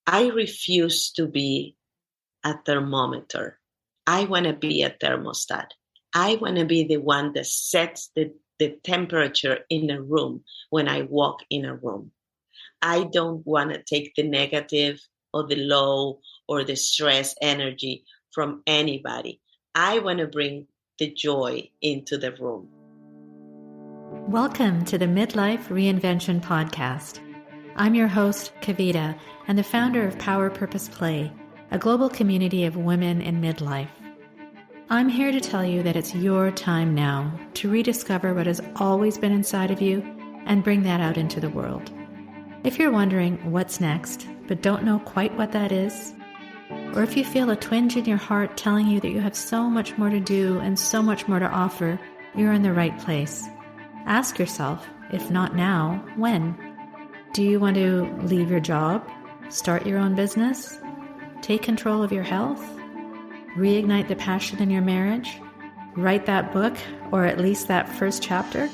I refuse to be a thermometer. I want to be a thermostat. I want to be the one that sets the temperature in a room when I walk in a room. I don't want to take the negative or the low or the stress energy from anybody. I want to bring the joy into the room. Welcome to the Midlife Reinvention Podcast. I'm your host, Kavita, and the founder of Power Purpose Play, a global community of women in midlife. I'm here to tell you that it's your time now to rediscover what has always been inside of you and bring that out into the world. If you're wondering what's next, but don't know quite what that is, or if you feel a twinge in your heart telling you that you have so much more to do and so much more to offer, you're in the right place. Ask yourself, if not now, when? Do you want to leave your job, start your own business, take control of your health, reignite the passion in your marriage, write that book, or at least that first chapter?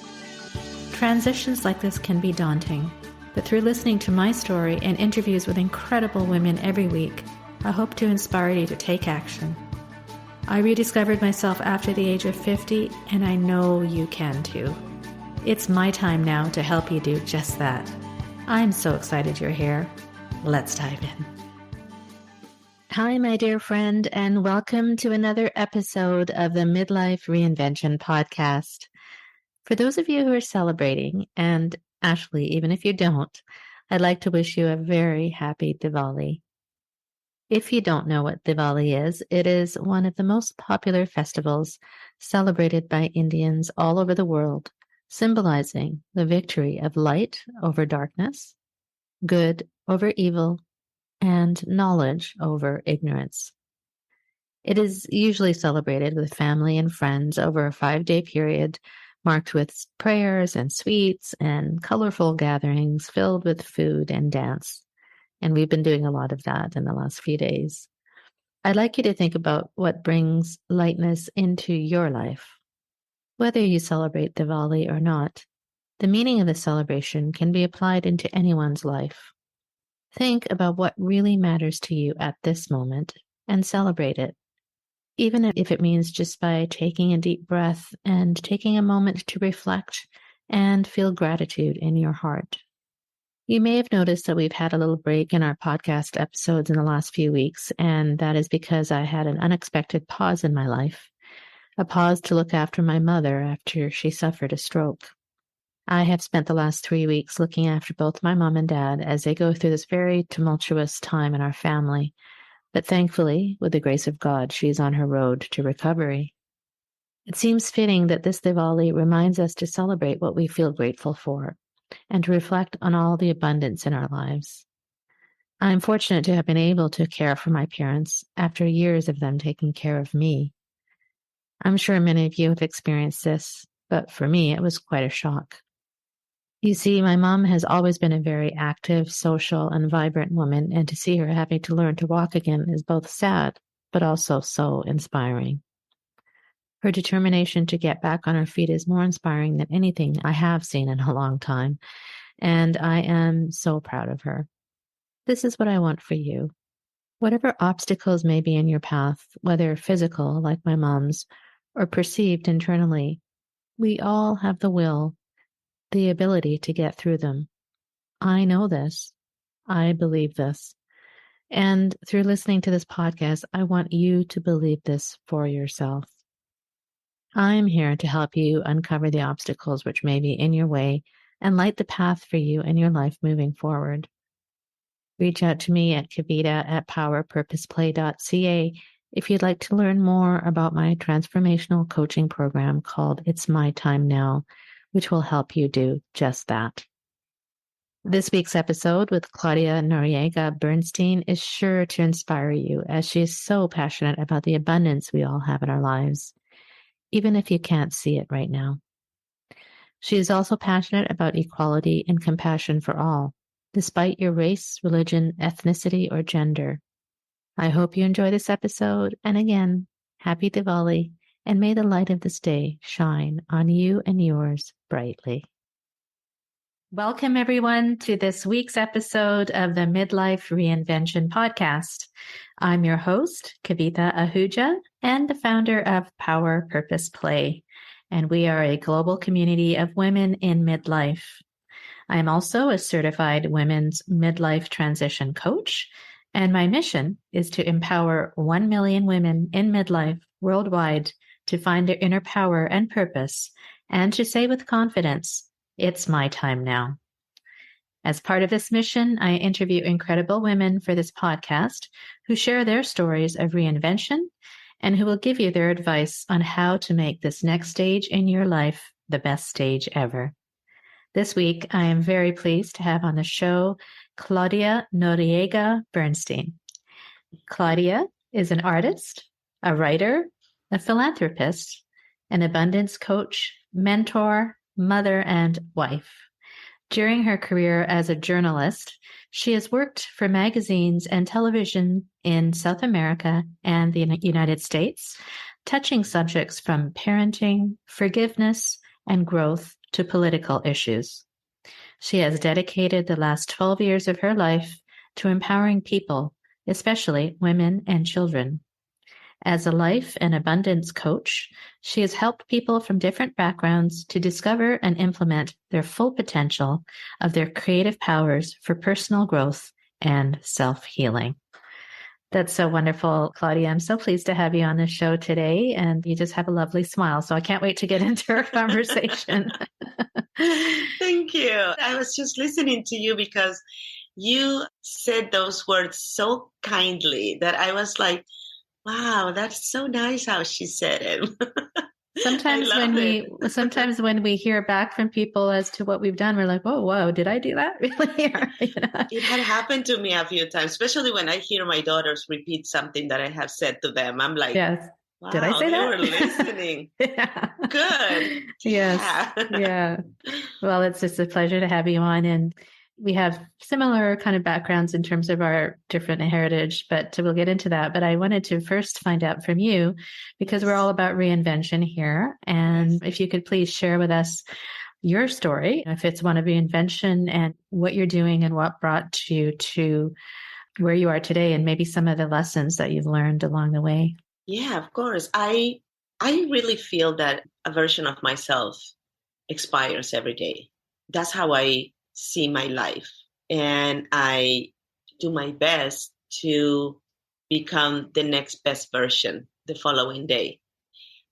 Transitions like this can be daunting, but through listening to my story and interviews with incredible women every week, I hope to inspire you to take action. I rediscovered myself after the age of 50, and I know you can too. It's my time now to help you do just that. I'm so excited you're here. Let's dive in. Hi, my dear friend, and welcome to another episode of the Midlife Reinvention Podcast. For those of you who are celebrating, and actually, even if you don't, I'd like to wish you a very happy Diwali. If you don't know what Diwali is, it is one of the most popular festivals celebrated by Indians all over the world, symbolizing the victory of light over darkness, good over evil, and knowledge over ignorance. It is usually celebrated with family and friends over a 5-day period, marked with prayers and sweets and colorful gatherings filled with food and dance. And we've been doing a lot of that in the last few days. I'd like you to think about what brings lightness into your life. Whether you celebrate Diwali or not, the meaning of the celebration can be applied into anyone's life. Think about what really matters to you at this moment and celebrate it, even if it means just by taking a deep breath and taking a moment to reflect and feel gratitude in your heart. You may have noticed that we've had a little break in our podcast episodes in the last few weeks, and that is because I had an unexpected pause in my life. A pause to look after my mother after she suffered a stroke. I have spent the last 3 weeks looking after both my mom and dad as they go through this very tumultuous time in our family. But thankfully, with the grace of God, she is on her road to recovery. It seems fitting that this Diwali reminds us to celebrate what we feel grateful for and to reflect on all the abundance in our lives. I'm fortunate to have been able to care for my parents after years of them taking care of me. I'm sure many of you have experienced this, but for me, it was quite a shock. You see, my mom has always been a very active, social, and vibrant woman, and to see her having to learn to walk again is both sad, but also so inspiring. Her determination to get back on her feet is more inspiring than anything I have seen in a long time, and I am so proud of her. This is what I want for you. Whatever obstacles may be in your path, whether physical, like my mom's, or perceived internally, we all have the will, the ability to get through them. I know this. I believe this. And through listening to this podcast, I want you to believe this for yourself. I'm here to help you uncover the obstacles which may be in your way and light the path for you in your life moving forward. Reach out to me at kavita@powerpurposeplay.ca if you'd like to learn more about my transformational coaching program called It's My Time Now, which will help you do just that. This week's episode with Claudia Noriega-Bernstein is sure to inspire you, as she is so passionate about the abundance we all have in our lives, even if you can't see it right now. She is also passionate about equality and compassion for all, despite your race, religion, ethnicity, or gender. I hope you enjoy this episode, and again, happy Diwali, and may the light of this day shine on you and yours brightly. Welcome, everyone, to this week's episode of the Midlife Reinvention Podcast. I'm your host, Kavita Ahuja, and the founder of Power Purpose Play. And we are a global community of women in midlife. I'm also a certified women's midlife transition coach, and my mission is to empower 1 million women in midlife worldwide to find their inner power and purpose, and to say with confidence, it's my time now. As part of this mission, I interview incredible women for this podcast who share their stories of reinvention and who will give you their advice on how to make this next stage in your life the best stage ever. This week, I am very pleased to have on the show Claudia Noriega-Bernstein. Claudia is an artist, a writer, a philanthropist, an abundance coach, mentor, mother, and wife. During her career as a journalist, she has worked for magazines and television in South America and the United States, touching subjects from parenting, forgiveness, and growth to political issues. She has dedicated the last 12 years of her life to empowering people, especially women and children. As a life and abundance coach, she has helped people from different backgrounds to discover and implement their full potential of their creative powers for personal growth and self-healing. That's so wonderful, Claudia. I'm so pleased to have you on the show today, and you just have a lovely smile. So I can't wait to get into our conversation. Thank you. I was just listening to you because you said those words so kindly that I was like, wow, that's so nice how she said it. Sometimes when we hear back from people as to what we've done, we're like, oh, whoa, did I do that really? It had happened to me a few times, especially when I hear my daughters repeat something that I have said to them. I'm like, yes. Wow, did I say they that? were listening. Yeah. Good. Yes. Yeah. Well, it's just a pleasure to have you on. And we have similar kind of backgrounds in terms of our different heritage, but we'll get into that. But I wanted to first find out from you, because we're all about reinvention here. And if you could please share with us your story, if it's one of reinvention, and what you're doing and what brought you to where you are today, and maybe some of the lessons that you've learned along the way. Yeah, of course. I really feel that a version of myself expires every day. That's how I see my life. And I do my best to become the next best version the following day.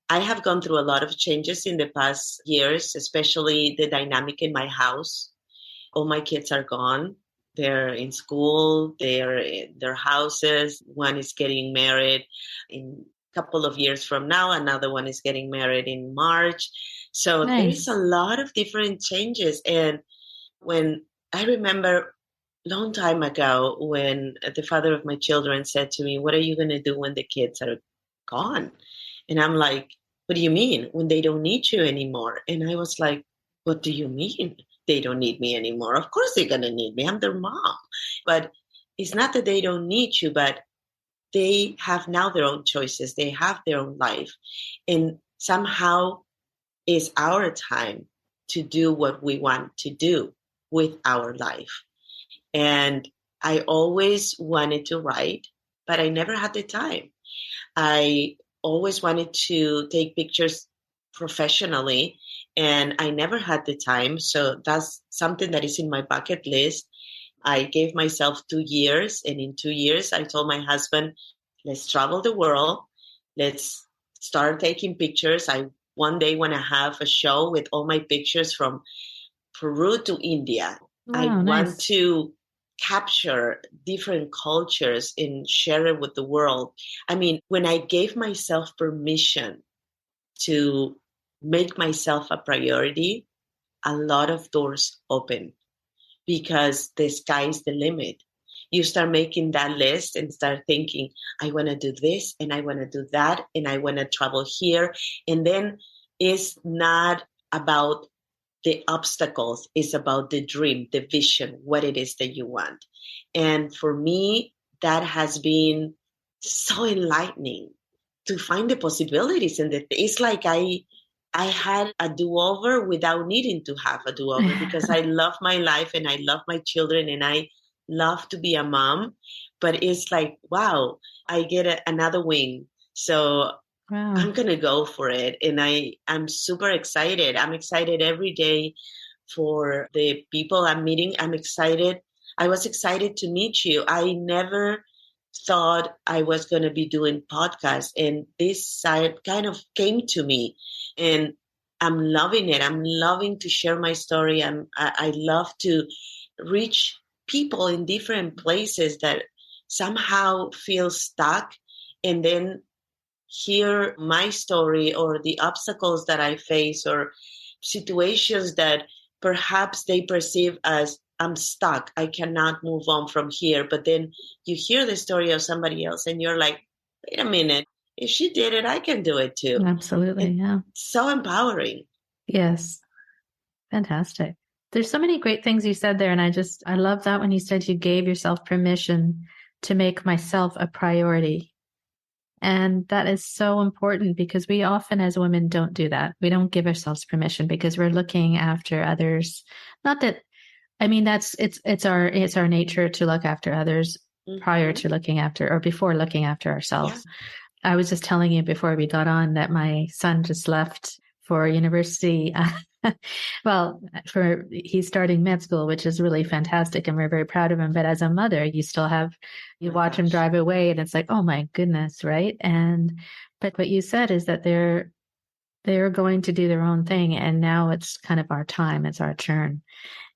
I have gone through a lot of changes in the past years, especially the dynamic in my house. All my kids are gone. They're in school, they're in their houses. One is getting married in a couple of years from now. Another one is getting married in March. So Nice. There's a lot of different changes. And when I remember a long time ago when the father of my children said to me, what are you going to do when the kids are gone? And I'm like, what do you mean? When they don't need you anymore? And I was like, what do you mean? They don't need me anymore. Of course they're going to need me. I'm their mom. But it's not that they don't need you, but they have now their own choices. They have their own life. And somehow it's our time to do what we want to do with our life. And I always wanted to write, but I never had the time. I always wanted to take pictures professionally, and I never had the time. So that's something that is in my bucket list. I gave myself 2 years, and in 2 years, I told my husband, let's travel the world. Let's start taking pictures. I one day want to have a show with all my pictures from Peru to India. Wow, I nice. want to capture different cultures and share it with the world. I mean, when I gave myself permission to make myself a priority, a lot of doors open because the sky is the limit. You start making that list and start thinking, I want to do this and I want to do that and I want to travel here. And then it's not about the obstacles, it's about the dream, the vision, what it is that you want. And for me, that has been so enlightening to find the possibilities. And it's like I I had a do-over without needing to have a do-over because I love my life and I love my children and I love to be a mom. But it's like, wow, I get another wing. So Wow. I'm going to go for it. And I'm super excited. I'm excited every day for the people I'm meeting. I'm excited. I was excited to meet you. I never thought I was going to be doing podcasts, and this side kind of came to me, and I'm loving it. I'm loving to share my story. I love to reach people in different places that somehow feel stuck, and then hear my story or the obstacles that I face or situations that perhaps they perceive as I'm stuck. I cannot move on from here. But then you hear the story of somebody else and you're like, wait a minute, if she did it, I can do it too. Absolutely. It's Yeah. so empowering. Yes. Fantastic. There's so many great things you said there. And I love that when you said you gave yourself permission to make myself a priority. And that is so important because we often as women don't do that. We don't give ourselves permission because we're looking after others. Not that, I mean, it's our nature to look after others prior to looking after or before looking after ourselves. Yeah. I was just telling you before we got on that my son just left for university. Well, he's starting med school, which is really fantastic, and we're very proud of him. But as a mother, you watch him drive away, and it's like, oh my goodness, right? But what you said is that they're going to do their own thing, and now it's kind of our time, it's our turn.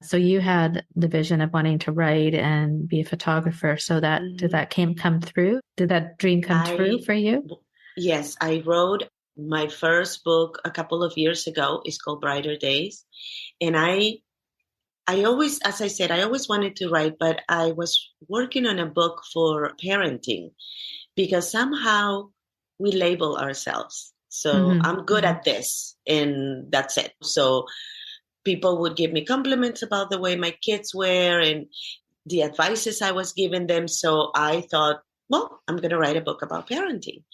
So you had the vision of wanting to write and be a photographer. So did that come through? Did that dream come true for you? Yes, I wrote my first book a couple of years ago. It's called Brighter Days. And I always, as I said, I always wanted to write, but I was working on a book for parenting because somehow we label ourselves. So I'm good at this and that's it. So people would give me compliments about the way my kids were and the advices I was giving them. So I thought, well, I'm going to write a book about parenting.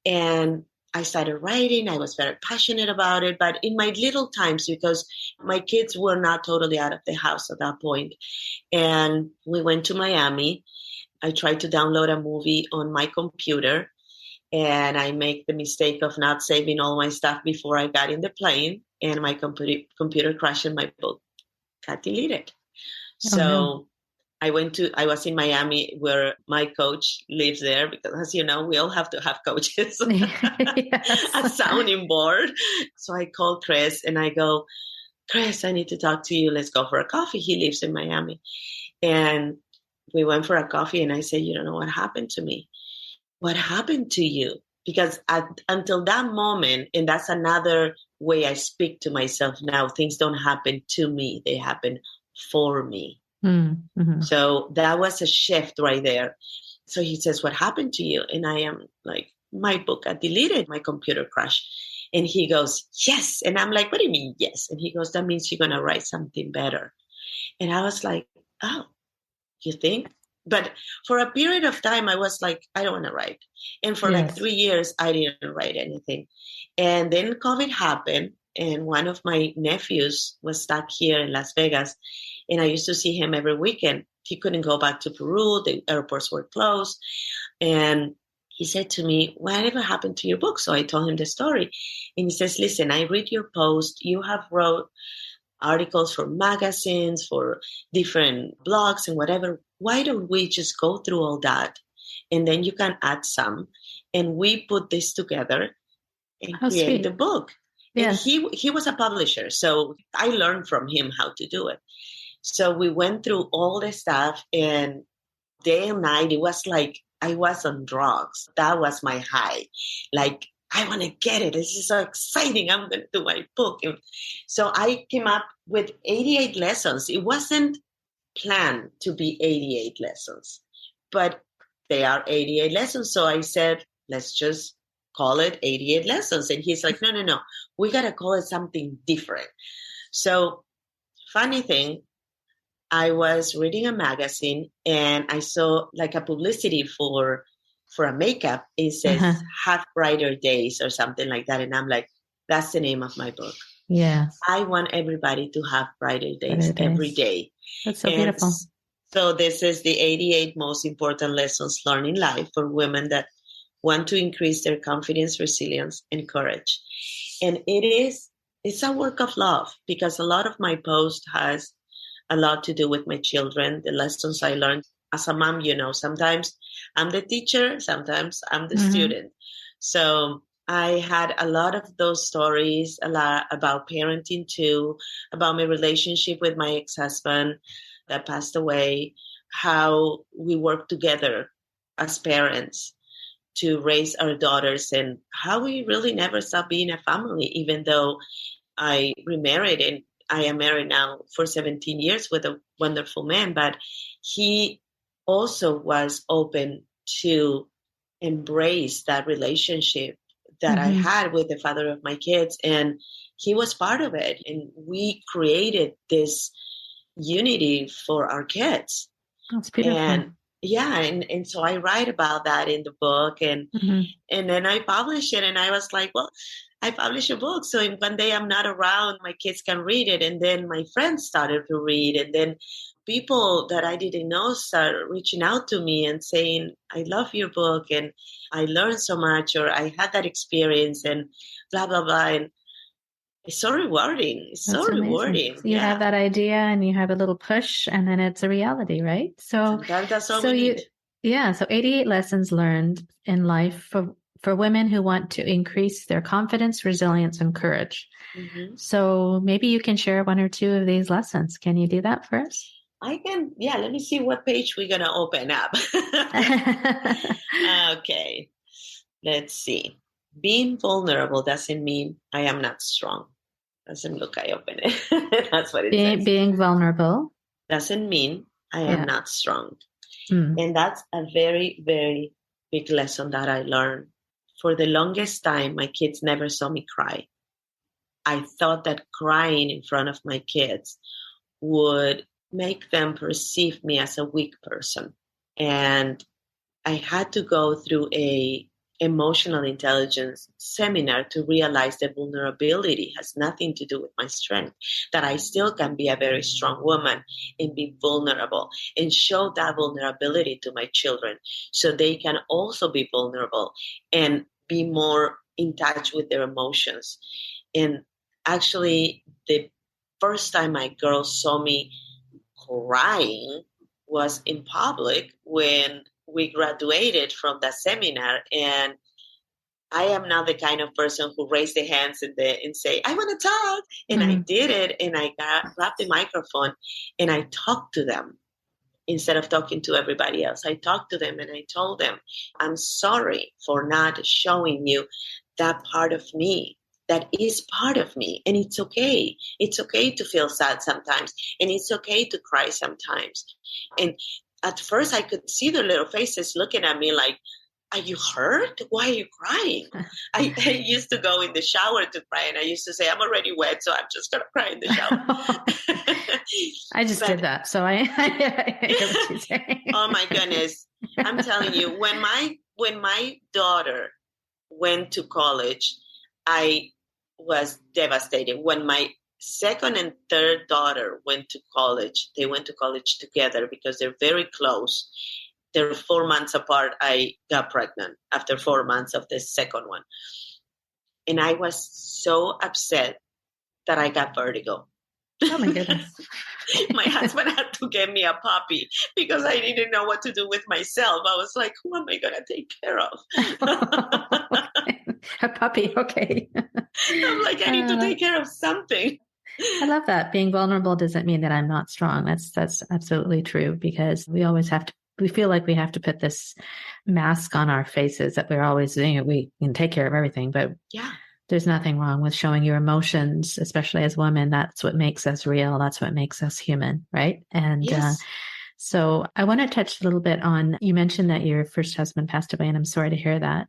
And I started writing. I was very passionate about it, but in my little times, because my kids were not totally out of the house at that point. And we went to Miami. I tried to download a movie on my computer, and I make the mistake of not saving all my stuff before I got in the plane, and my computer crashed and my book got deleted. So no. I was in Miami where my coach lives there because, as you know, we all have to have coaches, a sounding board. So I called Chris and I go, Chris, I need to talk to you. Let's go for a coffee. He lives in Miami. And we went for a coffee and I said, you don't know what happened to me. What happened to you? Because until that moment, and that's another way I speak to myself now, things don't happen to me. They happen for me. Mm-hmm. So that was a shift right there. So he says, what happened to you? And I am like, my book got deleted, my computer crashed. And he goes, yes. And I'm like, what do you mean, yes? And he goes, that means you're going to write something better. And I was like, oh, you think? But for a period of time, I was like, I don't want to write. And for like 3 years, I didn't write anything. And then COVID happened. And one of my nephews was stuck here in Las Vegas. And I used to see him every weekend. He couldn't go back to Peru. The airports were closed. And he said to me, whatever happened to your book? So I told him the story. And he says, listen, I read your post. You have wrote articles for magazines, for different blogs and whatever. Why don't we just go through all that? And then you can add some. And we put this together and create the book. Yes. And he was a publisher. So I learned from him how to do it. So we went through all the stuff, and day and night, it was like I was on drugs. That was my high. Like, I want to get it. This is so exciting. I'm going to do my book. And so I came up with 88 lessons. It wasn't planned to be 88 lessons, but they are 88 lessons. So I said, let's just call it 88 lessons. And he's like, no. We got to call it something different. So funny thing, I was reading a magazine and I saw like a publicity for a makeup. It says have brighter days or something like that. And I'm like, That's the name of my book. Yes. I want everybody to have brighter days every day. That's so beautiful. So this is the 88 most important lessons learned in life for women that want to increase their confidence, resilience, and courage. And it's a work of love, because a lot of my post has a lot to do with my children, the lessons I learned as a mom. Sometimes I'm the teacher, sometimes I'm the student. So I had a lot of those stories, a lot about parenting too, about my relationship with my ex-husband that passed away, how we work together as parents to raise our daughters, and how we really never stop being a family, even though I remarried, and I am married now for 17 years with a wonderful man. But he also was open to embrace that relationship that I had with the father of my kids, and he was part of it. And we created this unity for our kids. That's beautiful. And and so I write about that in the book, and then I publish it, and I was like, well, I publish a book, so if one day I'm not around, my kids can read it. And then my friends started to read, and then people that I didn't know started reaching out to me and saying, I love your book, and I learned so much, or I had that experience, and blah, blah, blah. And it's so rewarding. It's That's so amazing. rewarding. So you have that idea and you have a little push, and then it's a reality, right? So sometimes that's all we need. So 88 lessons learned in life for women who want to increase their confidence, resilience, and courage. So maybe you can share one or two of these lessons. Can you do that for us? I can. Yeah, let me see what page we're going to open up. Okay, let's see. Being vulnerable doesn't mean I am not strong. Doesn't look I open it. That's what it says. Being vulnerable doesn't mean I am not strong. And that's a very, very big lesson that I learned. For the longest time, my kids never saw me cry. I thought that crying in front of my kids would make them perceive me as a weak person. And I had to go through a emotional intelligence seminar to realize that vulnerability has nothing to do with my strength, that I still can be a very strong woman and be vulnerable and show that vulnerability to my children so they can also be vulnerable and be more in touch with their emotions. And actually, the first time my girls saw me crying was in public when we graduated from that seminar, and I am not the kind of person who raised their hands and say, I want to talk. And I did it, and I grabbed the microphone and I talked to them instead of talking to everybody else. I talked to them and I told them, I'm sorry for not showing you that part of me. That is part of me, and it's okay. It's okay to feel sad sometimes, and it's okay to cry sometimes. And at first, I could see their little faces looking at me like, are you hurt? Why are you crying? I used to go in the shower to cry, and I used to say, I'm already wet, so I'm just going to cry in the shower. I just did that, so I hear what you're saying. Oh, my goodness. I'm telling you, when my daughter went to college, I was devastated. When my second and third daughter went to college, they went to college together because they're very close. They're 4 months apart. I got pregnant after 4 months of the second one. And I was so upset that I got vertigo. Oh my goodness. My husband had to get me a puppy because I didn't know what to do with myself. I was like, who am I going to take care of? A puppy, okay. I'm like, I need to take care of something. I love that. Being vulnerable doesn't mean that I'm not strong. That's absolutely true, because we always we feel like we have to put this mask on our faces that we're always, we can take care of everything, but there's nothing wrong with showing your emotions, especially as women. That's what makes us real. That's what makes us human, right? And so I want to touch a little bit on, you mentioned that your first husband passed away, and I'm sorry to hear that.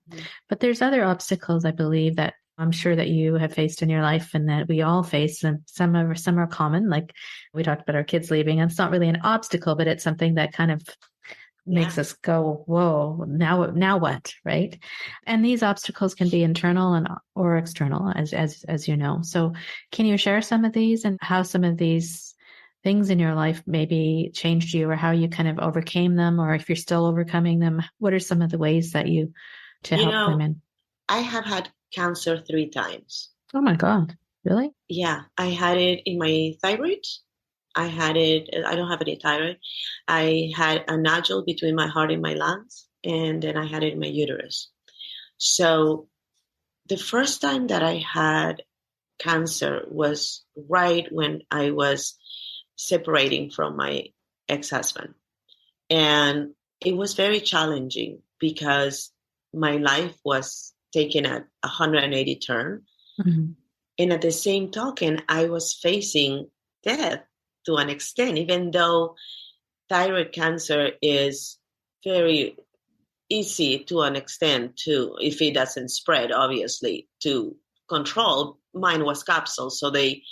But there's other obstacles, I believe, that I'm sure that you have faced in your life and that we all face, and some are common. Like we talked about our kids leaving, and it's not really an obstacle, but it's something that kind of makes us go, whoa, now what? Right. And these obstacles can be internal or external, as you know. So can you share some of these and how some of these things in your life maybe changed you, or how you kind of overcame them, or if you're still overcoming them? What are some of the ways that to You help know, women? I have had cancer 3 times. Oh my God. Really? Yeah, I had it in my thyroid. I don't have any thyroid. I had a nodule between my heart and my lungs, and then I had it in my uterus. So the first time that I had cancer was right when I was separating from my ex-husband. And it was very challenging because my life was taking a 180 turn. Mm-hmm. And at the same token, I was facing death to an extent, even though thyroid cancer is very easy to an extent to, if it doesn't spread, obviously, to control. Mine was capsule, so they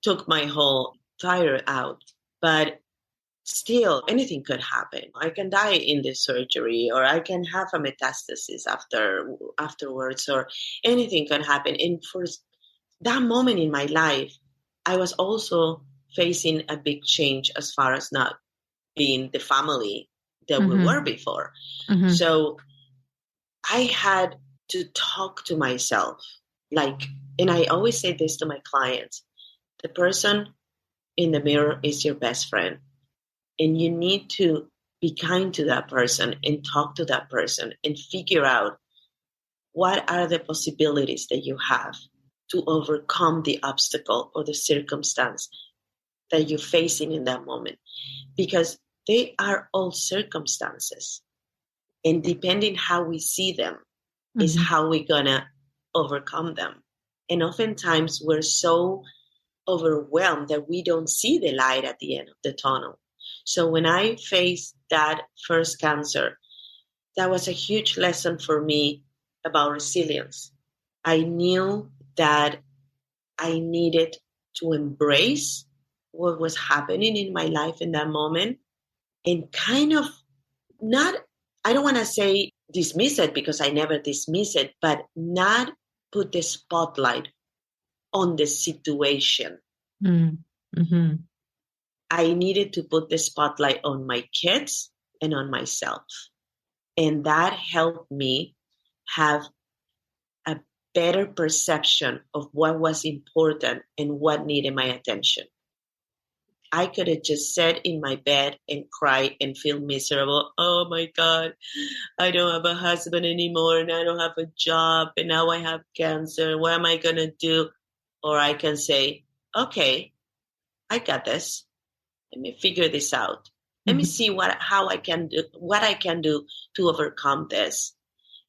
took my whole thyroid out. But still, anything could happen. I can die in this surgery, or I can have a metastasis afterwards, or anything can happen. And for that moment in my life, I was also facing a big change as far as not being the family that we were Mm-hmm. before. Mm-hmm. So I had to talk to myself. Like, and I always say this to my clients, the person in the mirror is your best friend. And you need to be kind to that person and talk to that person and figure out what are the possibilities that you have to overcome the obstacle or the circumstance that you're facing in that moment. Because they are all circumstances. And depending how we see them is Mm-hmm. how we're going to overcome them. And oftentimes we're so overwhelmed that we don't see the light at the end of the tunnel. So when I faced that first cancer, that was a huge lesson for me about resilience. I knew that I needed to embrace what was happening in my life in that moment and kind of not, I don't want to say dismiss it because I never dismiss it, but not put the spotlight on the situation. Mm-hmm. I needed to put the spotlight on my kids and on myself. And that helped me have a better perception of what was important and what needed my attention. I could have just sat in my bed and cry and feel miserable. Oh my God, I don't have a husband anymore and I don't have a job and now I have cancer. What am I going to do? Or I can say, okay, I got this. Let me figure this out. Let me Mm-hmm. see what I can do to overcome this.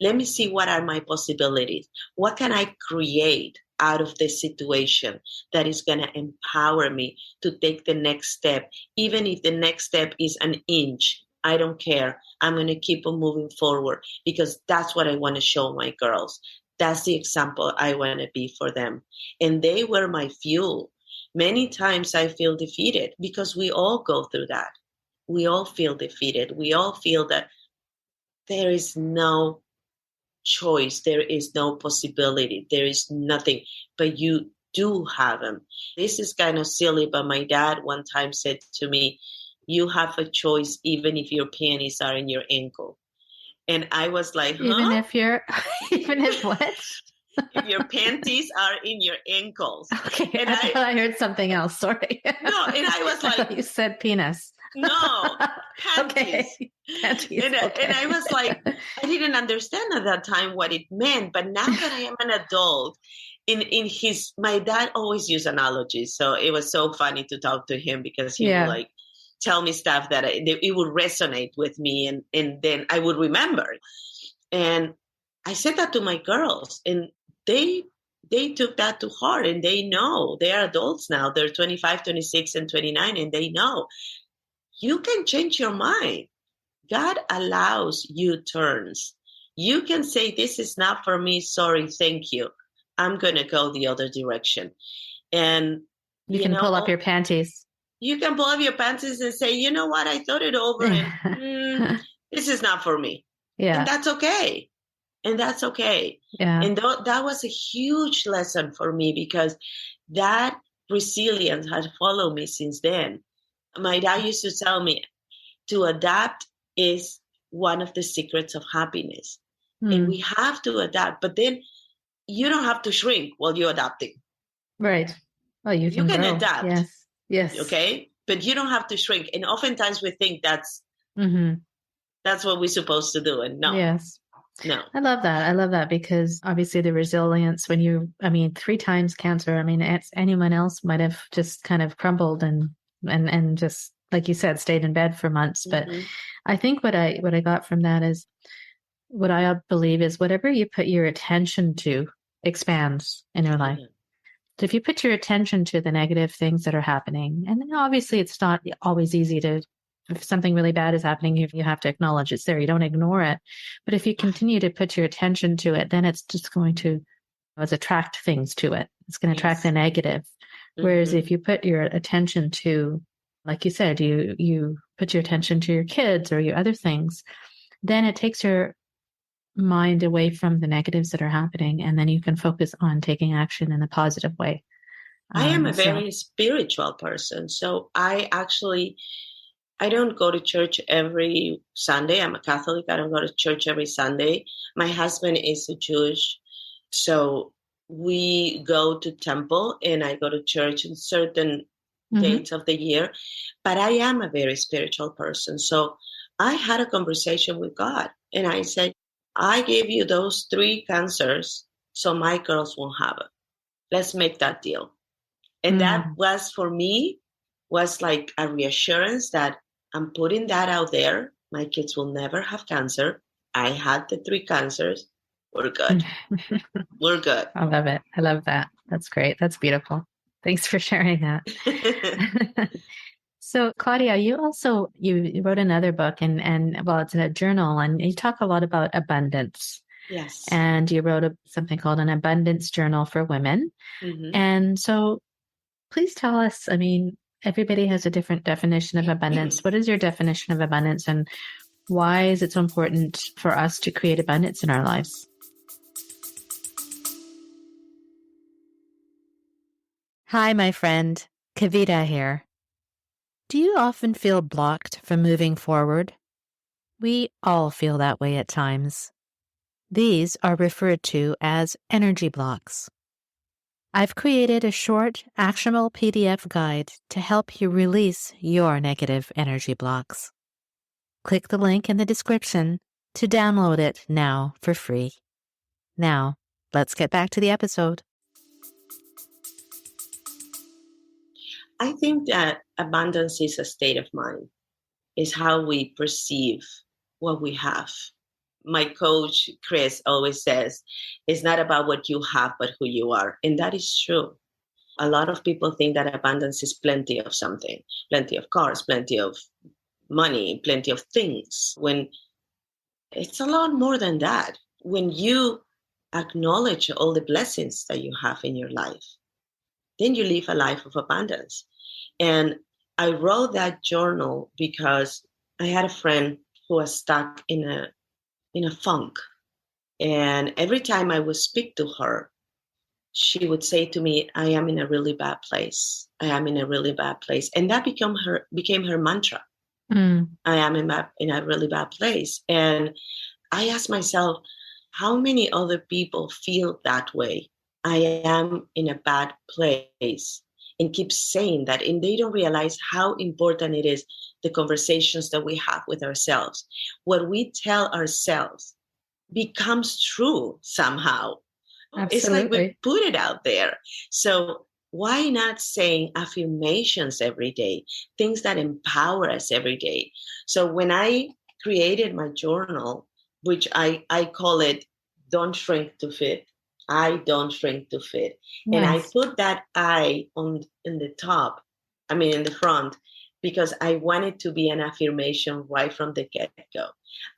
Let me see what are my possibilities. What can I create out of this situation that is going to empower me to take the next step, even if the next step is an inch. I don't care. I'm going to keep on moving forward because that's what I want to show my girls. That's the example I want to be for them. And they were my fuel. Many times I feel defeated because we all go through that. We all feel defeated. We all feel that there is no choice, there is no possibility, there is nothing, but you do have them. This is kind of silly, but my dad one time said to me, you have a choice even if your panties are in your ankle. And I was like, Even huh? if you're, even if what? If your panties are in your ankles. Okay, And I thought I heard something else. Sorry. no, and I was I like, thought you said penis. no, panties. Okay, panties. And Okay. I was like, I didn't understand at that time what it meant. But now that I am an adult, my dad always used analogies. So it was so funny to talk to him because he would Yeah. like tell me stuff that it would resonate with me. And then I would remember. And I said that to my girls and they took that to heart and they know they are adults now. They're 25, 26 and 29. And they know you can change your mind. God allows U-turns. You can say, this is not for me. Sorry, thank you. I'm going to go the other direction. And, You can pull up your all, panties. you can pull up your pants and say, you know what, I thought it over and this is not for me. Yeah. And that's okay. And that's okay. Yeah. And that was a huge lesson for me, because that resilience has followed me since then. My dad used to tell me to adapt is one of the secrets of happiness. And we have to adapt, but then you don't have to shrink while you're adapting. Right. Well, you can grow. Adapt. Yes. Yes. Okay. But you don't have to shrink. And oftentimes we think that's what we're supposed to do. And no. Yes. No. I love that. I love that, because obviously the resilience when 3 times cancer, anyone else might have just kind of crumbled and just, like you said, stayed in bed for months. But I think what I got from that is, what I believe is, whatever you put your attention to expands in your life. So if you put your attention to the negative things that are happening, and obviously it's not always easy to, if something really bad is happening, you have to acknowledge it's there. You don't ignore it. But if you continue to put your attention to it, then it's just going to attract things to it. It's going to attract the negative. Whereas if you put your attention to, like you said, you put your attention to your kids or your other things, then it takes your mind away from the negatives that are happening, and then you can focus on taking action in a positive way. I am a very spiritual person. So I don't go to church every Sunday. I'm a Catholic. I don't go to church every Sunday. My husband is a Jewish. So we go to temple, and I go to church in certain dates of the year. But I am a very spiritual person. So I had a conversation with God, and I said, I gave you those 3 cancers so my girls won't have it. Let's make that deal. And that was, for me, was like a reassurance that I'm putting that out there. My kids will never have cancer. I had the 3 cancers. We're good. We're good. I love it. I love that. That's great. That's beautiful. Thanks for sharing that. So, Claudia, you wrote another book, and it's in a journal, and you talk a lot about abundance. Yes. And you wrote something called an abundance journal for women. And so please tell us, everybody has a different definition of abundance. What is your definition of abundance, and why is it so important for us to create abundance in our lives? Hi, my friend. Kavita here. Do you often feel blocked from moving forward? We all feel that way at times. These are referred to as energy blocks. I've created a short, actionable PDF guide to help you release your negative energy blocks. Click the link in the description to download it now for free. Now, let's get back to the episode. I think that abundance is a state of mind, is how we perceive what we have. My coach, Chris, always says, it's not about what you have, but who you are. And that is true. A lot of people think that abundance is plenty of something, plenty of cars, plenty of money, plenty of things, when it's a lot more than that. When you acknowledge all the blessings that you have in your life, then you live a life of abundance. And I wrote that journal because I had a friend who was stuck in a funk. And every time I would speak to her, she would say to me, I am in a really bad place. I am in a really bad place. And that became her mantra. I am in a really bad place. And I asked myself, how many other people feel that way? I am in a bad place, and keep saying that. And they don't realize how important it is, the conversations that we have with ourselves. What we tell ourselves becomes true somehow. Absolutely. It's like we put it out there. So why not saying affirmations every day, things that empower us every day? So when I created my journal, which I call it Don't Shrink to Fit, I don't shrink to fit. Yes. And I put that I in the front, because I wanted to be an affirmation right from the get-go.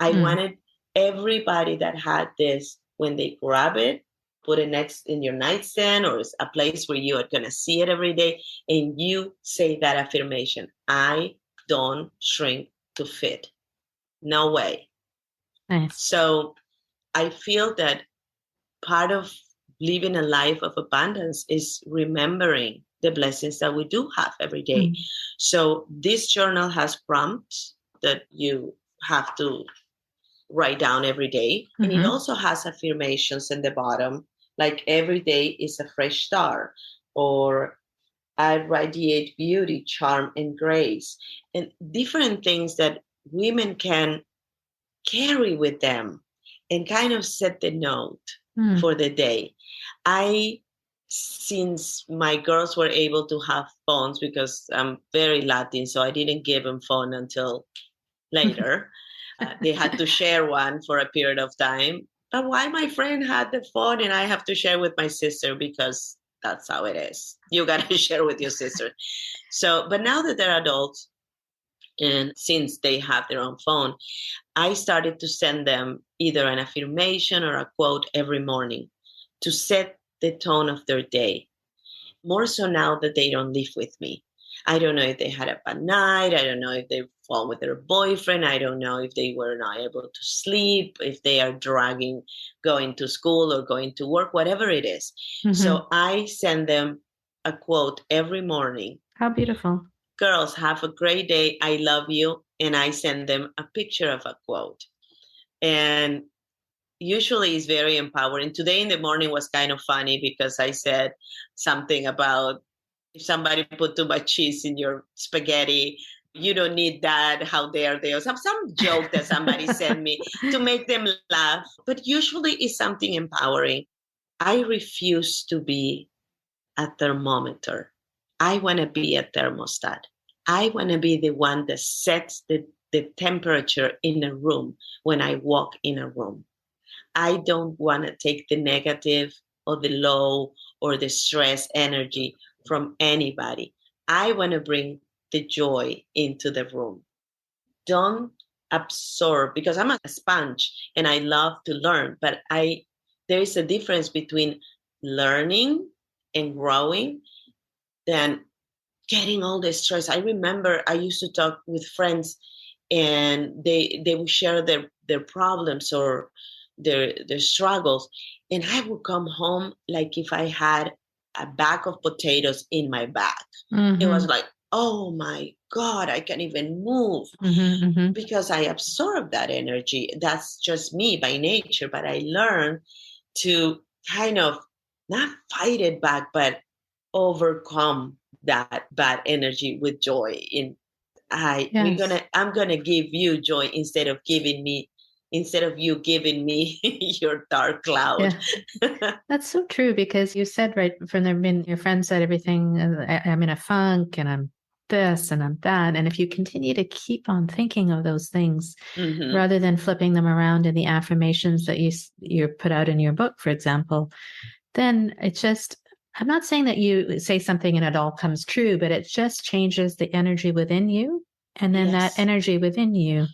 I wanted everybody that had this, when they grab it, put it next in your nightstand or a place where you are going to see it every day. And you say that affirmation. I don't shrink to fit. No way. Nice. So I feel that part of living a life of abundance is remembering the blessings that we do have every day. So this journal has prompts that you have to write down every day. And it also has affirmations in the bottom, like every day is a fresh start, or I radiate beauty, charm, and grace, and different things that women can carry with them and kind of set the note for the day. Since my girls were able to have phones, because I'm very Latin, so I didn't give them phone until later. They had to share one for a period of time. But why my friend had the phone and I have to share with my sister? Because that's how it is. You got to share with your sister. So, but now that they're adults, and since they have their own phone, I started to send them either an affirmation or a quote every morning to set the tone of their day. More so now that they don't live with me. I don't know if they had a bad night. I don't know if they fought with their boyfriend. I don't know if they were not able to sleep, if they are dragging going to school or going to work, whatever it is. So I send them a quote every morning. How beautiful. Girls, have a great day. I love you. And I send them a picture of a quote. And usually it's very empowering. Today in the morning was kind of funny because I said something about if somebody put too much cheese in your spaghetti, you don't need that. How dare they? Or some joke that somebody sent me to make them laugh. But usually it's something empowering. I refuse to be a thermometer. I want to be a thermostat. I want to be the one that sets the temperature in a room when I walk in a room. I don't want to take the negative or the low or the stress energy from anybody. I want to bring the joy into the room. Don't absorb, because I'm a sponge and I love to learn, but there is a difference between learning and growing than getting all the stress. I remember I used to talk with friends and they would share their problems or their struggles. And I would come home like if I had a bag of potatoes in my back. It was like, oh my God, I can't even move because I absorb that energy. That's just me by nature. But I learned to kind of not fight it back, but overcome that bad energy with joy. I'm gonna give you joy instead of you giving me your dark cloud. Yeah. That's so true, because you said right from the beginning, your friend said everything, I'm in a funk and I'm this and I'm that. And if you continue to keep on thinking of those things rather than flipping them around in the affirmations that you put out in your book, for example, then it's just, I'm not saying that you say something and it all comes true, but it just changes the energy within you. And then that energy within you,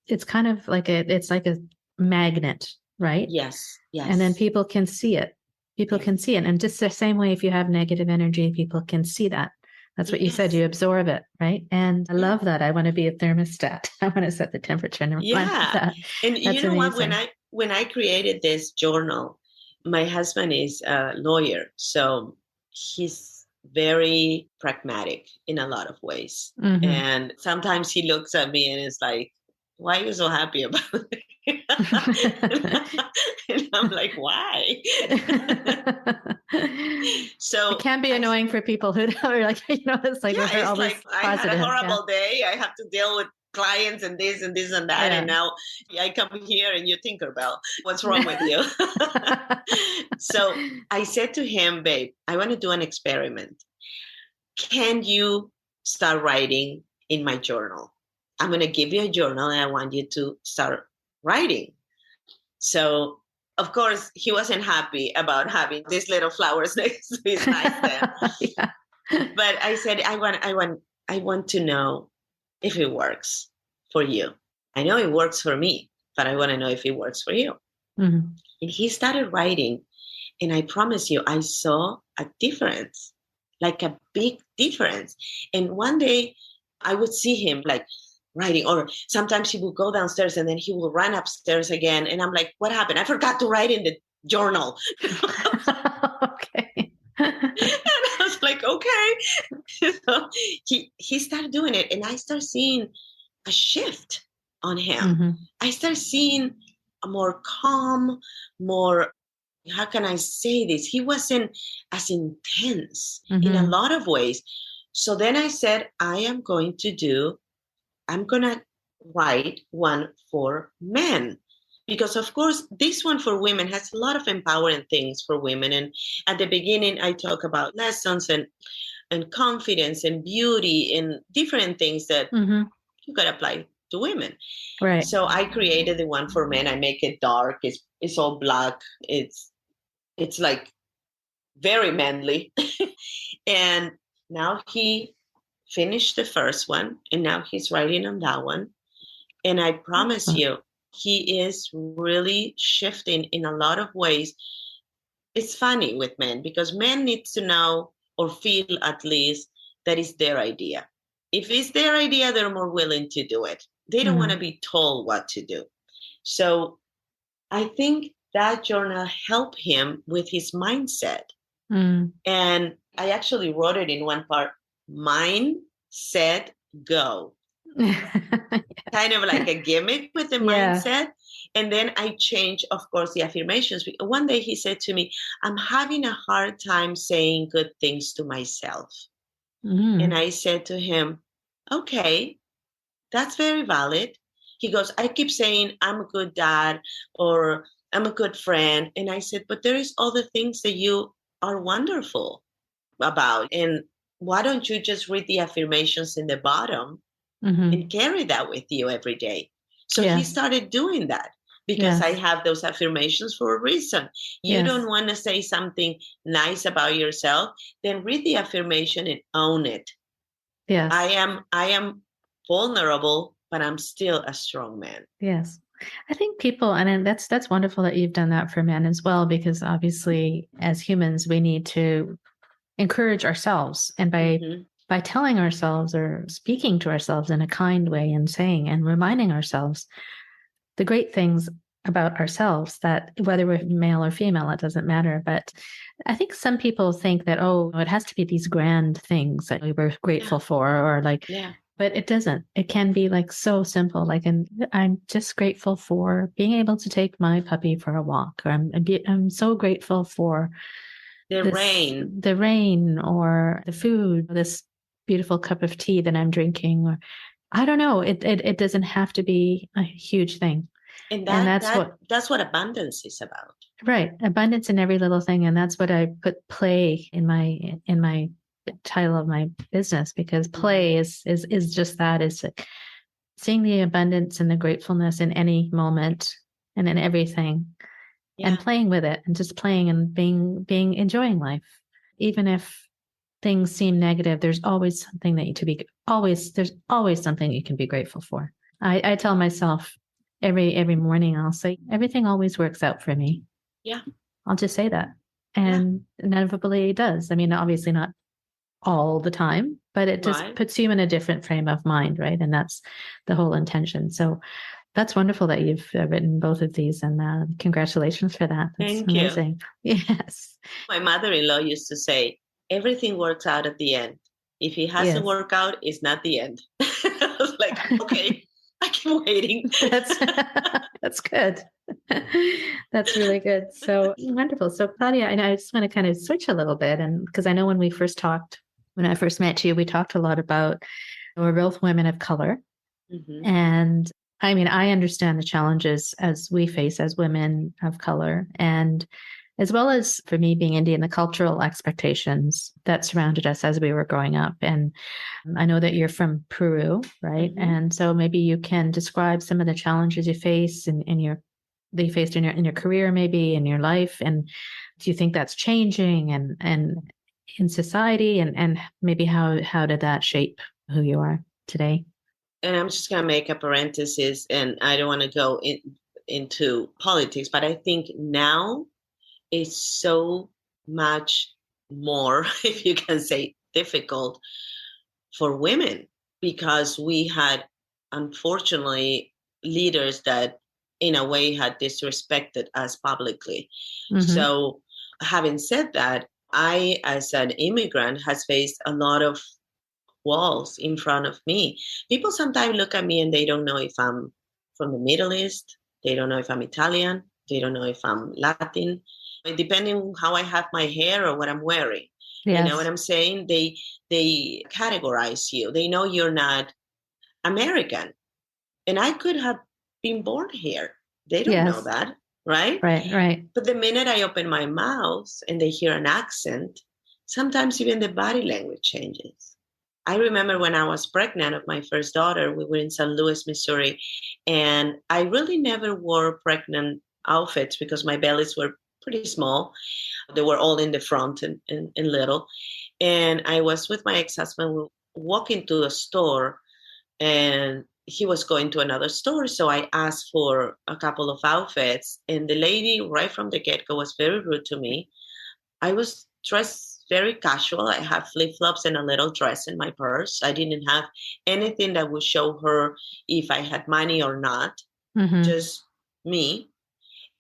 it's kind of like it's like a magnet, right? Yes. And then people can see it. People can see it. And just the same way, if you have negative energy, people can see that. That's what you said. You absorb it, right? And I love that. I want to be a thermostat. I want to set the temperature. And that. And that's you know amazing. what? When I created this journal, my husband is a lawyer, so he's very pragmatic in a lot of ways. And sometimes he looks at me and is like, why are you so happy about it? And I'm like, why? So it can be annoying for people who are like, it's like, it's like I had a horrible day. I have to deal with clients and this and this and that. And now I come here and you Tinkerbell. What's wrong with you? So I said to him, babe, I want to do an experiment. Can you start writing in my journal? I'm going to give you a journal and I want you to start writing. So, of course, he wasn't happy about having these little flowers next to his nightstand. But I said, I want to know if it works for you. I know it works for me, but I want to know if it works for you. And he started writing. And I promise you, I saw a difference, like a big difference. And one day I would see him like writing, or sometimes he would go downstairs and then he will run upstairs again. And I'm like, what happened? I forgot to write in the journal. Okay. And I was like, okay. So he started doing it, and I started seeing a shift on him. Mm-hmm. I started seeing a more calm, more, how can I say this? He wasn't as intense in a Mm-hmm. lot of ways. So then I said, I'm going to write one for men. Because, of course, this one for women has a lot of empowering things for women. And at the beginning, I talk about lessons and confidence and beauty and different things that Mm-hmm. you could apply to women. Right. So I created the one for men. I make it dark. It's all black. It's like very manly. And now he finished the first one, and now he's writing on that one. And I promise Excellent. you, he is really shifting in a lot of ways. It's funny with men because men need to know, or feel at least, that it's their idea. If it's their idea, they're more willing to do it. They don't want Mm-hmm. to be told what to do. So I think that journal helped him with his mindset. Mm. And I actually wrote it in one part: mind, set, go. Kind of like a gimmick with the Yeah. mindset. And then I changed, of course, the affirmations. One day he said to me, I'm having a hard time saying good things to myself. And Mm. I said to him, okay, that's very valid. He goes, I keep saying I'm a good dad or I'm a good friend. And I said, but there is other things that you are wonderful about. And why don't you just read the affirmations in the bottom Mm-hmm. and carry that with you every day? So he Yes. started doing that because I Yes. have those affirmations for a reason. You Yes. don't want to say something nice about yourself, then read the affirmation and own it. Yes. I am vulnerable, but I'm still a strong man. Yes. I think people, and then that's wonderful that you've done that for men as well, because obviously as humans, we need to encourage ourselves. And Mm-hmm. by telling ourselves or speaking to ourselves in a kind way and saying and reminding ourselves the great things about ourselves, that whether we're male or female, it doesn't matter. But I think some people think that, oh, it has to be these grand things that we were grateful for, or like, Yeah. but it doesn't. It can be like so simple. Like, and I'm just grateful for being able to take my puppy for a walk, or I'm so grateful for the rain or the food, this beautiful cup of tea that I'm drinking, or I don't know. It doesn't have to be a huge thing. And And that's that's what abundance is about. right. Abundance in every little thing. And that's what I put play in my title of my business, because play is just that, is seeing the abundance and the gratefulness in any moment and in everything, and playing with it and just playing and being enjoying life. Even if things seem negative, there's always something there's always something you can be grateful for. I tell myself every morning, I'll say, everything always works out for me. Yeah. I'll just say that. And inevitably it does. I mean, obviously not all the time, but it just puts you in a different frame of mind, right? And that's the whole intention. So that's wonderful that you've written both of these, and congratulations for that. That's Thank amazing. you. Yes. My mother-in-law used to say, everything works out at the end. If it hasn't worked out, it's not the end. I was like, okay, I keep waiting. That's good. That's really good. So wonderful. So Claudia, I just want to kind of switch a little bit, and because I know when I first met you, we talked a lot about, we're both women of color. Mm-hmm. And I mean, I understand the challenges as we face as women of color, and as well as for me being Indian, the cultural expectations that surrounded us as we were growing up. And I know that you're from Peru, right? Mm-hmm. And so maybe you can describe some of the challenges you face that you faced in your career, maybe in your life. And do you think that's changing and in society, and maybe how did that shape who you are today? And I'm just going to make a parenthesis, and I don't want to go into politics, but I think now is so much more, if you can say, difficult for women, because we had, unfortunately, leaders that in a way had disrespected us publicly. Mm-hmm. So having said that, I, as an immigrant, has faced a lot of walls in front of me. People sometimes look at me and they don't know if I'm from the Middle East. They don't know if I'm Italian. They don't know if I'm Latin. Depending on how I have my hair or what I'm wearing. You know what Yes. I'm saying? They categorize you. They know you're not American. And I could have been born here. They don't know Yes. that, right? Right. Right. But the minute I open my mouth and they hear an accent, sometimes even the body language changes. I remember when I was pregnant of my first daughter, we were in St. Louis, Missouri, and I really never wore pregnant outfits because my bellies were pretty small. They were all in the front and little. And I was with my ex-husband walking to a store, and he was going to another store. So I asked for a couple of outfits, and the lady right from the get-go was very rude to me. I was dressed very casual. I had flip-flops and a little dress in my purse. I didn't have anything that would show her if I had money or not, Mm-hmm. just me.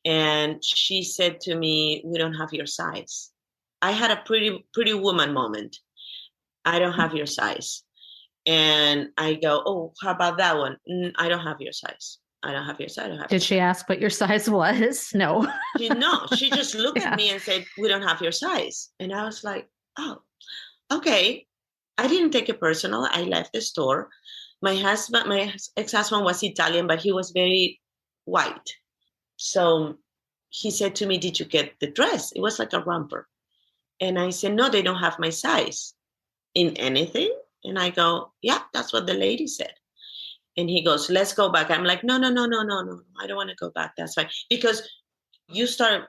And she said to me, "We don't have your size." I had a pretty woman moment. "I don't have your size." And I go, "Oh, how about that one?" "I don't have your size. I don't have your size. I don't have your Did she size." ask what your size was? No. No, she just looked at Yeah. me and said, "We don't have your size." And I was like, "Oh, okay." I didn't take it personal. I left the store. My ex-husband was Italian, but he was very white. So he said to me, "Did you get the dress?" It was like a romper. And I said, "No, they don't have my size." "In anything?" And I go, "Yeah, that's what the lady said." And he goes, "Let's go back." I'm like, "No, no, no, no, no, no. I don't want to go back. That's fine." Because you start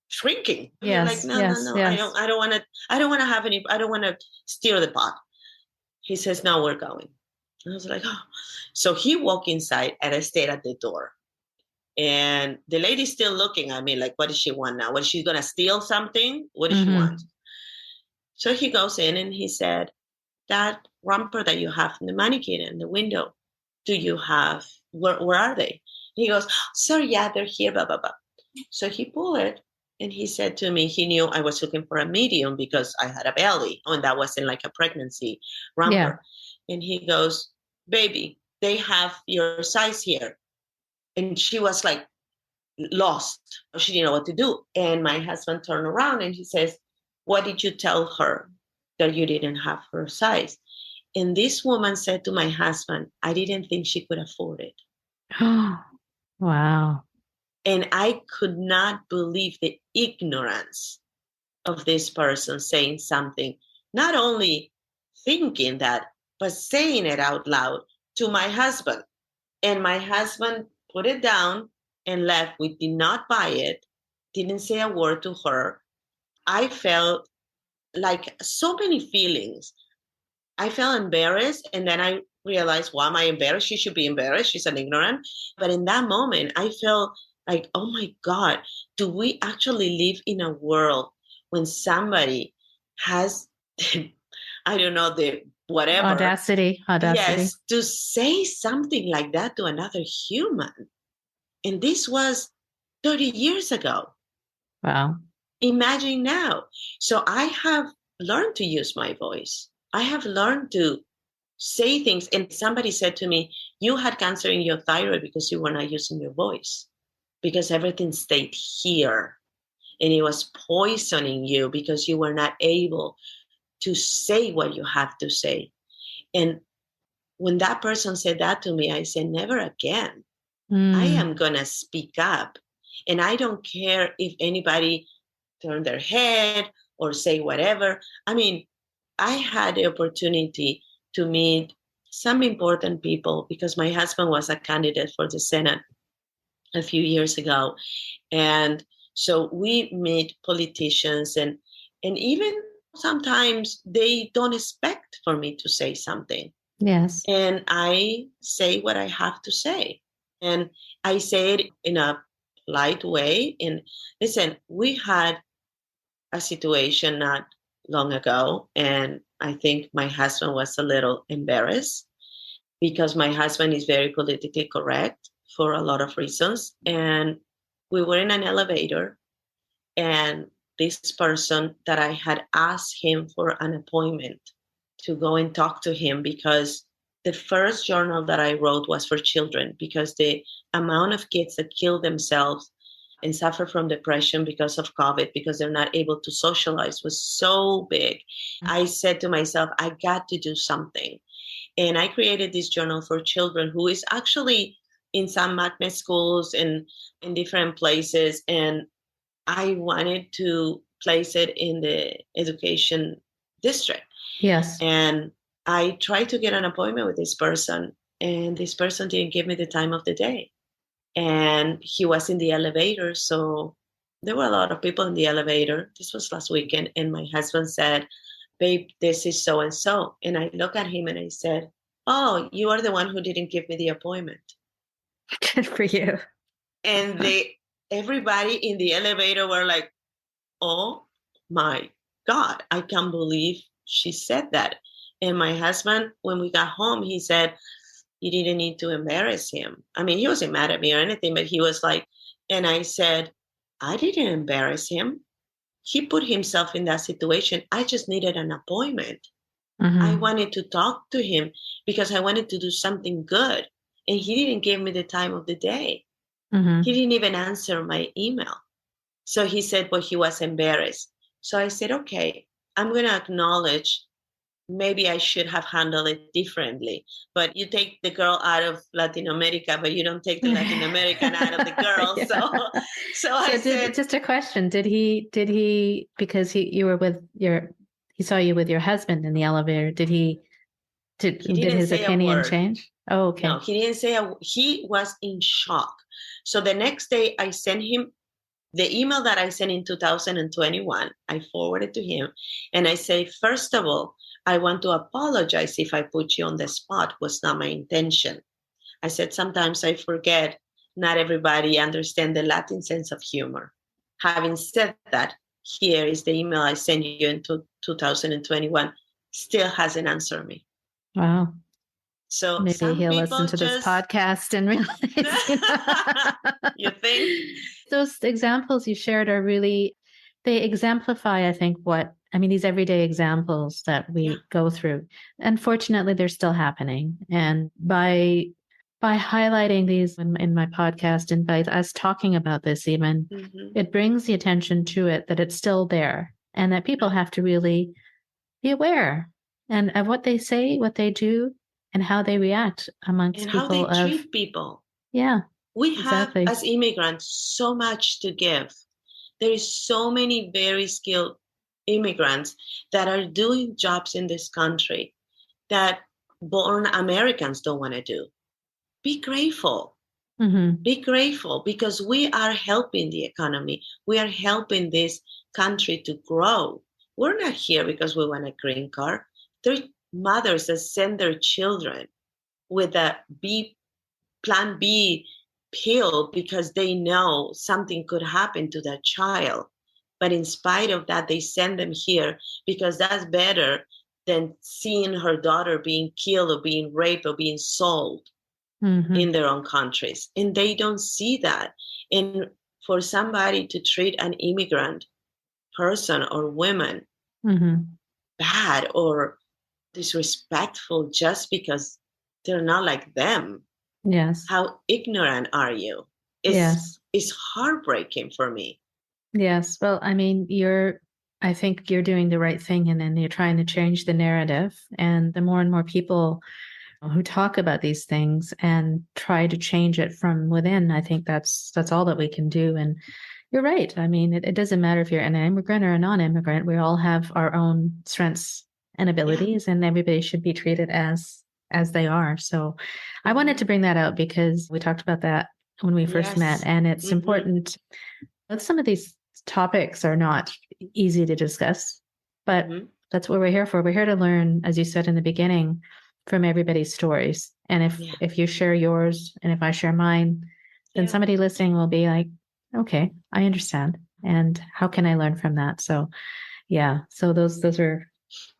shrinking. You're like, Yes. "No, no, Yes. no. Yes. I don't want to have any, I don't want to steer the pot." He says, "No, we're going." And I was like, "Oh." So he walked inside and I stayed at the door. And the lady's still looking at me like, what does she want now? What, is she going to steal something? What does she Mm-hmm. want? So he goes in and he said, "That romper that you have in the mannequin in the window, do you have, where are they?" He goes, "Sir, yeah, they're here, blah, blah, blah." So he pulled it and he said to me, he knew I was looking for a medium because I had a belly and that wasn't like a pregnancy Yeah. romper. And he goes, "Baby, they have your size here." And she was like lost. She didn't know what to do. And my husband turned around and he says, "What did you tell her that you didn't have her size?" And this woman said to my husband, "I didn't think she could afford it." Wow. And I could not believe the ignorance of this person saying something, not only thinking that, but saying it out loud to my husband. And my husband put it down and left. We did not buy it, didn't say a word to her. I felt like so many feelings. I felt embarrassed, and then I realized, why am I embarrassed? She should be embarrassed. She's an ignorant. But in that moment, I felt like, oh my God, do we actually live in a world when somebody has, I don't know, the whatever, Audacity. Audacity. yes, to say something like that to another human? And this was 30 years ago. Wow. Imagine now. So I have learned to use my voice. I have learned to say things. And somebody said to me, "You had cancer in your thyroid because you were not using your voice, because everything stayed here and it was poisoning you because you were not able to say what you have to say." And when that person said that to me, I said, never again. I Mm. am going to speak up. And I don't care if anybody turn their head or say whatever. I mean, I had the opportunity to meet some important people because my husband was a candidate for the Senate a few years ago. And so we meet politicians, and even sometimes they don't expect for me to say something. Yes. And I say what I have to say. And I say it in a light way. And listen, we had a situation not long ago, and I think my husband was a little embarrassed because my husband is very politically correct for a lot of reasons. And we were in an elevator, and this person that I had asked him for an appointment to go and talk to him, because the first journal that I wrote was for children, because the amount of kids that kill themselves and suffer from depression because of COVID, because they're not able to socialize, was so big. I said to myself, I got to do something. And I created this journal for children who is actually in some magnet schools and in different places. And I wanted to place it in the education district. Yes. And I tried to get an appointment with this person, and this person didn't give me the time of the day. And he was in the elevator. So there were a lot of people in the elevator. This was last weekend. And my husband said, babe, this is so and so. And I looked at him and I said, oh, you are the one who didn't give me the appointment. Good for you. And everybody in the elevator were like, oh my God, I can't believe she said that. And my husband, when we got home, he said, you didn't need to embarrass him. I mean, he wasn't mad at me or anything, but he was like, and I said, I didn't embarrass him. He put himself in that situation. I just needed an appointment. Mm-hmm. I wanted to talk to him because I wanted to do something good. And he didn't give me the time of the day. Mm-hmm. He didn't even answer my email. So he said, well, he was embarrassed. So I said, okay, I'm going to acknowledge maybe I should have handled it differently. But you take the girl out of Latin America, but you don't take the Latin American out of the girl. Yeah. So I said, just a question. Did he, because he saw you with your husband in the elevator. Did his opinion change? Oh, okay. No, he didn't say he was in shock. So the next day I sent him the email that I sent in 2021. I forwarded to him and I say, first of all, I want to apologize if I put you on the spot. Was not my intention. I said, sometimes I forget not everybody understands the Latin sense of humor. Having said that, here is the email I sent you in 2021. Still hasn't answered me. Wow. So maybe he'll listen to this podcast and realize. You think? Those examples you shared are really, they exemplify, I think, these everyday examples that we go through. Unfortunately, they're still happening. And by highlighting these in my podcast and by us talking about this even, it brings the attention to it that it's still there and that people have to really be aware and of what they say, what they do, and how they react amongst and people. How they treat people. Yeah. We have, as immigrants, so much to give. There is so many very skilled immigrants that are doing jobs in this country that born Americans don't want to do. Be grateful. Mm-hmm. Be grateful because we are helping the economy. We are helping this country to grow. We're not here because we want a green card. There are mothers that send their children with a plan B pill because they know something could happen to that child. But in spite of that, they send them here because that's better than seeing her daughter being killed or being raped or being sold in their own countries. And they don't see that. And for somebody to treat an immigrant person or woman bad or disrespectful just because they're not like them. Yes. How ignorant are you? It's heartbreaking for me. Yes. Well, I think you're doing the right thing and then you're trying to change the narrative. And the more and more people who talk about these things and try to change it from within, I think that's all that we can do. And you're right. I mean, it doesn't matter if you're an immigrant or a non-immigrant. We all have our own strengths and abilities, and everybody should be treated as they are. So I wanted to bring that out because we talked about that when we first met, and it's important. Some of these topics are not easy to discuss, but that's what we're here for. We're here to learn, as you said in the beginning, from everybody's stories. And if you share yours and if I share mine, then somebody listening will be like, Okay, I understand. And how can I learn from that? So, yeah. So those are.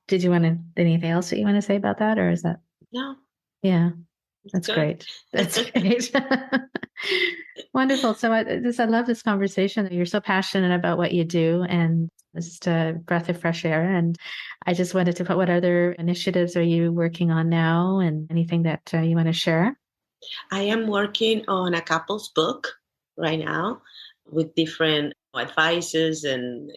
Did you want to anything else that you want to say about that, or is that? No, Yeah, it's that's good. great. That's great. Wonderful. So I love this conversation. You're so passionate about what you do, and it's just a breath of fresh air. And I just wanted to put what other initiatives are you working on now, and anything that you want to share? I am working on a couple's book right now with different advices and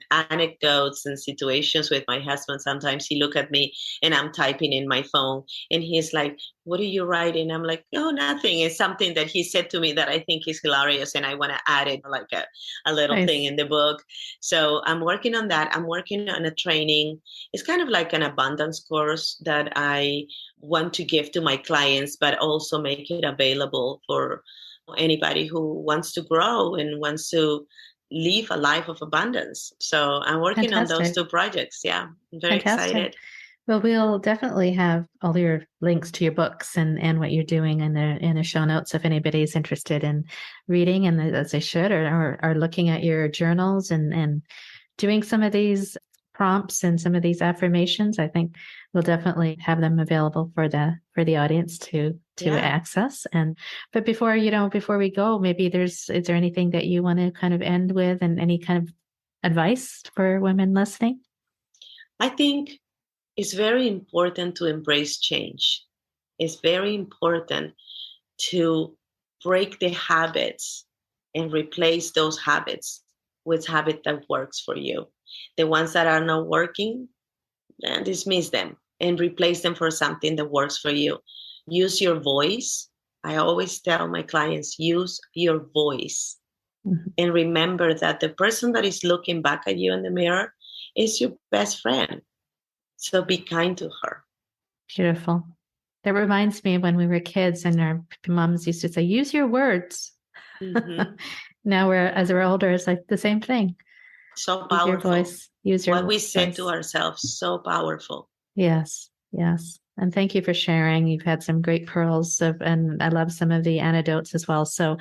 anecdotes and situations with my husband. Sometimes he look at me and I'm typing in my phone and he's like, "What are you writing?" I'm like, "Oh, nothing. It's something that he said to me that I think is hilarious and I want to add it like a little thing Nice. in the book." So I'm working on that. I'm working on a training. It's kind of like an abundance course that I want to give to my clients, but also make it available for anybody who wants to grow and wants to live a life of abundance. So I'm working on those Fantastic. two projects. Yeah, I'm very Fantastic. excited. Well, we'll definitely have all your links to your books and what you're doing in the show notes if anybody's interested in reading, and as they should, or are looking at your journals and doing some of these prompts and some of these affirmations. I think we'll definitely have them available for the audience to Yeah. access. And but before we go, maybe is there anything that you want to kind of end with, and any kind of advice for women listening? I think it's very important to embrace change. It's very important to break the habits and replace those habits with habit that works for you. The ones that are not working, dismiss them and replace them for something that works for you. Use your voice. I always tell my clients, use your voice. Mhm. And remember that the person that is looking back at you in the mirror is your best friend. So be kind to her. Beautiful. That reminds me of when we were kids and our moms used to say, use your words. Mm-hmm. Now as we're older, it's like the same thing. So Use your powerful. voice. Use What your we said to voice. ourselves, so powerful. Yes. Yes. And thank you for sharing. You've had some great pearls and I love some of the anecdotes as well. So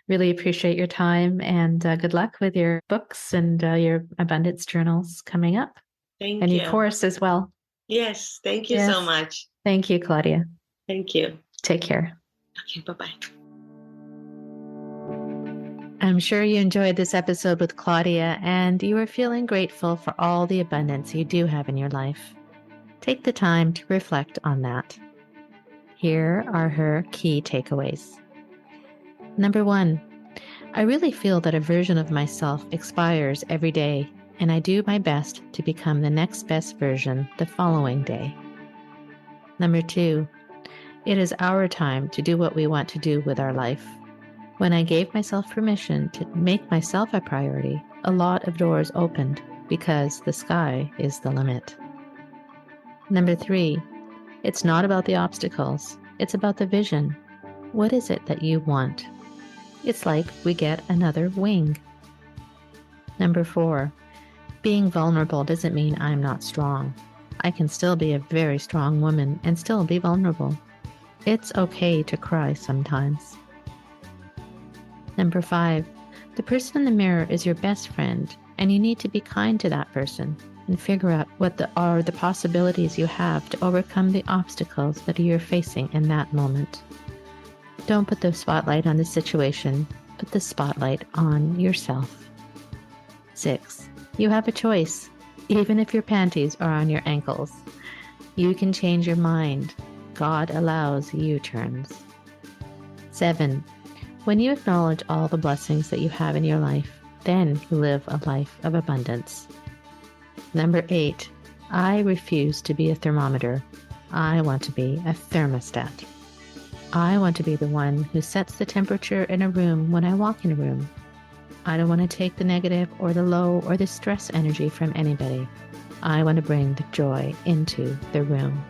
really appreciate your time, and good luck with your books and your abundance journals coming up, and Thank your you. course as well. Yes, thank you so Yes. much. Thank you, Claudia. Thank you. Take care. Okay, bye-bye. I'm sure you enjoyed this episode with Claudia and you are feeling grateful for all the abundance you do have in your life. Take the time to reflect on that. Here are her key takeaways. Number 1, I really feel that a version of myself expires every day, and I do my best to become the next best version the following day. Number 2, it is our time to do what we want to do with our life. When I gave myself permission to make myself a priority, a lot of doors opened because the sky is the limit. Number 3, it's not about the obstacles, it's about the vision. What is it that you want? It's like we get another wing. Number 4, being vulnerable doesn't mean I'm not strong. I can still be a very strong woman and still be vulnerable. It's okay to cry sometimes. Number 5, the person in the mirror is your best friend, and you need to be kind to that person and figure out what are the possibilities you have to overcome the obstacles that you're facing in that moment. Don't put the spotlight on the situation, put the spotlight on yourself. 6, you have a choice, even if your panties are on your ankles. You can change your mind. God allows U-turns. 7, when you acknowledge all the blessings that you have in your life, then you live a life of abundance. Number 8, I refuse to be a thermometer. I want to be a thermostat. I want to be the one who sets the temperature in a room when I walk in a room. I don't want to take the negative or the low or the stress energy from anybody. I want to bring the joy into the room.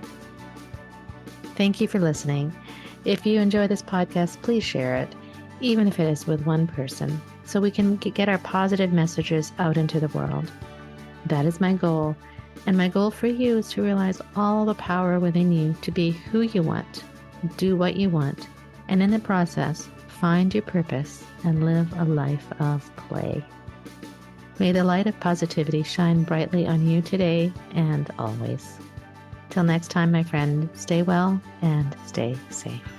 Thank you for listening. If you enjoy this podcast, please share it, even if it is with one person, so we can get our positive messages out into the world. That is my goal, and my goal for you is to realize all the power within you to be who you want, do what you want, and in the process, find your purpose and live a life of play. May the light of positivity shine brightly on you today and always. Till next time, my friend, stay well and stay safe.